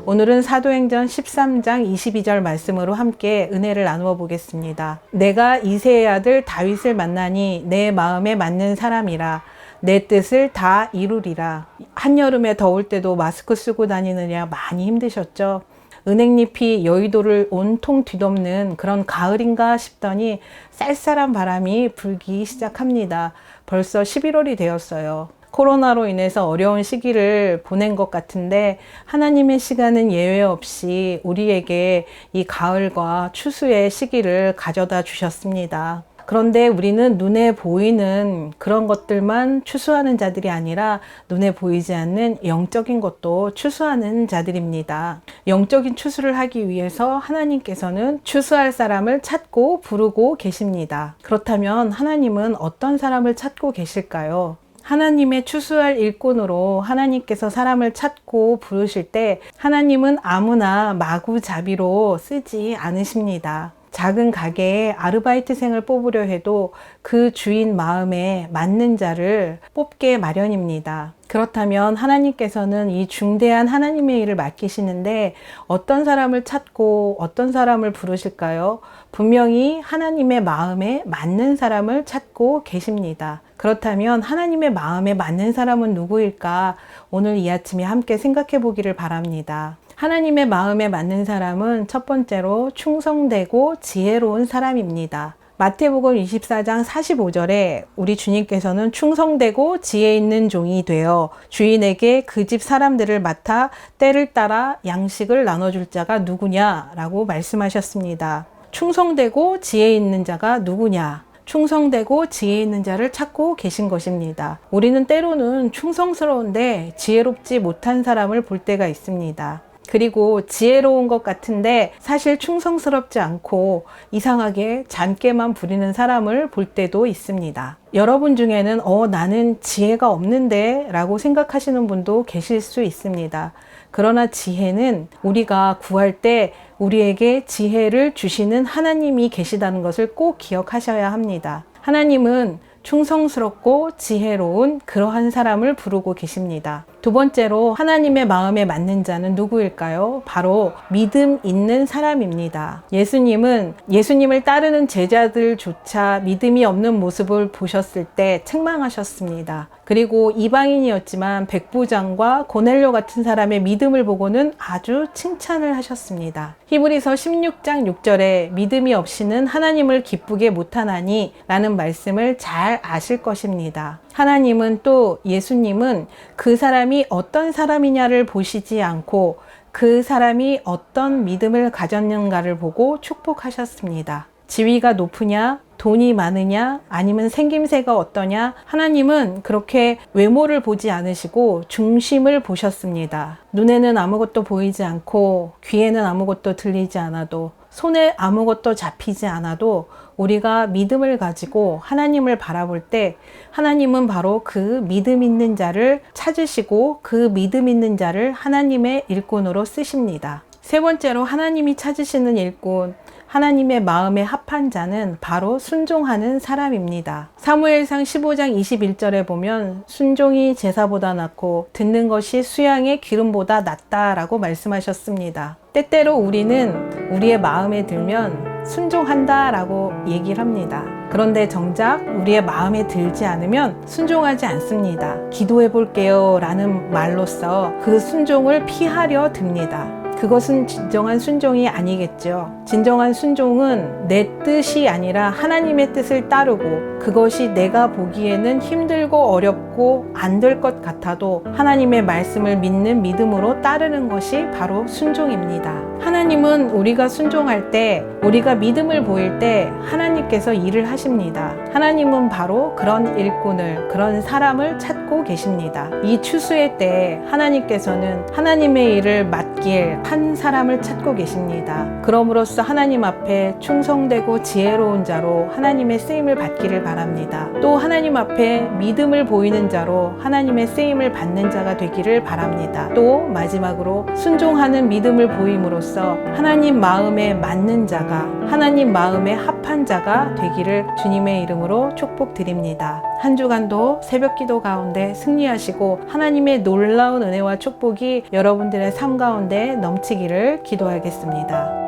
오늘은 사도행전 13장 22절 말씀으로 함께 은혜를 나누어 보겠습니다. 내가 이새의 아들 다윗을 만나니 내 마음에 맞는 사람이라. 내 뜻을 다 이루리라. 한여름에 더울 때도 마스크 쓰고 다니느냐 많이 힘드셨죠? 은행잎이 여의도를 온통 뒤덮는 그런 가을인가 싶더니 쌀쌀한 바람이 불기 시작합니다. 벌써 11월이 되었어요. 코로나로 인해서 어려운 시기를 보낸 것 같은데 하나님의 시간은 예외 없이 우리에게 이 가을과 추수의 시기를 가져다 주셨습니다. 그런데 우리는 눈에 보이는 그런 것들만 추수하는 자들이 아니라 눈에 보이지 않는 영적인 것도 추수하는 자들입니다. 영적인 추수를 하기 위해서 하나님께서는 추수할 사람을 찾고 부르고 계십니다. 그렇다면 하나님은 어떤 사람을 찾고 계실까요? 하나님의 추수할 일꾼으로 하나님께서 사람을 찾고 부르실 때 하나님은 아무나 마구잡이로 쓰지 않으십니다. 작은 가게에 아르바이트생을 뽑으려 해도 그 주인 마음에 맞는 자를 뽑게 마련입니다. 그렇다면 하나님께서는 이 중대한 하나님의 일을 맡기시는데 어떤 사람을 찾고 어떤 사람을 부르실까요? 분명히 하나님의 마음에 맞는 사람을 찾고 계십니다. 그렇다면 하나님의 마음에 맞는 사람은 누구일까? 오늘 이 아침에 함께 생각해 보기를 바랍니다. 하나님의 마음에 맞는 사람은 첫 번째로 충성되고 지혜로운 사람입니다. 마태복음 24장 45절에 우리 주님께서는 충성되고 지혜 있는 종이 되어 주인에게 그 집 사람들을 맡아 때를 따라 양식을 나눠줄 자가 누구냐라고 말씀하셨습니다. 충성되고 지혜 있는 자가 누구냐? 충성되고 지혜 있는 자를 찾고 계신 것입니다. 우리는 때로는 충성스러운데 지혜롭지 못한 사람을 볼 때가 있습니다. 그리고 지혜로운 것 같은데 사실 충성스럽지 않고 이상하게 잔꾀만 부리는 사람을 볼 때도 있습니다. 여러분 중에는 나는 지혜가 없는데 라고 생각하시는 분도 계실 수 있습니다. 그러나 지혜는 우리가 구할 때 우리에게 지혜를 주시는 하나님이 계시다는 것을 꼭 기억하셔야 합니다. 하나님은 충성스럽고 지혜로운 그러한 사람을 부르고 계십니다. 두 번째로 하나님의 마음에 맞는 자는 누구일까요? 바로 믿음 있는 사람입니다. 예수님을 따르는 제자들조차 믿음이 없는 모습을 보셨을 때 책망하셨습니다. 그리고 이방인이었지만 백부장과 고넬료 같은 사람의 믿음을 보고는 아주 칭찬을 하셨습니다. 히브리서 16장 6절에 믿음이 없이는 하나님을 기쁘게 못하나니 라는 말씀을 잘 아실 것입니다. 하나님은 또 예수님은 그 사람이 어떤 사람이냐를 보시지 않고 그 사람이 어떤 믿음을 가졌는가를 보고 축복하셨습니다. 지위가 높으냐, 돈이 많으냐, 아니면 생김새가 어떠냐, 하나님은 그렇게 외모를 보지 않으시고 중심을 보셨습니다. 눈에는 아무것도 보이지 않고 귀에는 아무것도 들리지 않아도 손에 아무것도 잡히지 않아도 우리가 믿음을 가지고 하나님을 바라볼 때 하나님은 바로 그 믿음 있는 자를 찾으시고 그 믿음 있는 자를 하나님의 일꾼으로 쓰십니다. 세 번째로 하나님이 찾으시는 일꾼, 하나님의 마음에 합한 자는 바로 순종하는 사람입니다. 사무엘상 15장 21절에 보면 순종이 제사보다 낫고 듣는 것이 수양의 기름보다 낫다라고 말씀하셨습니다. 때때로 우리는 우리의 마음에 들면 순종한다라고 얘기를 합니다. 그런데 정작 우리의 마음에 들지 않으면 순종하지 않습니다. 기도해 볼게요 라는 말로써 그 순종을 피하려 듭니다. 그것은 진정한 순종이 아니겠죠. 진정한 순종은 내 뜻이 아니라 하나님의 뜻을 따르고 그것이 내가 보기에는 힘들고 어렵고 안 될 것 같아도 하나님의 말씀을 믿는 믿음으로 따르는 것이 바로 순종입니다. 하나님은 우리가 순종할 때, 우리가 믿음을 보일 때 하나님께서 일을 하십니다. 하나님은 바로 그런 일꾼을, 그런 사람을 찾고 계십니다. 이 추수의 때에 하나님께서는 하나님의 일을 맡길 한 사람을 찾고 계십니다. 그럼으로써 하나님 앞에 충성되고 지혜로운 자로 하나님의 쓰임을 받기를 바랍니다. 또 하나님 앞에 믿음을 보이는 자로 하나님의 쓰임을 받는 자가 되기를 바랍니다. 또 마지막으로 순종하는 믿음을 보임으로써 하나님 마음에 맞는 자가, 하나님 마음에 합한 자가 되기를 주님의 이름으로 축복드립니다. 한 주간도 새벽기도 가운데 승리하시고 하나님의 놀라운 은혜와 축복이 여러분들의 삶 가운데 넘치기를 기도하겠습니다.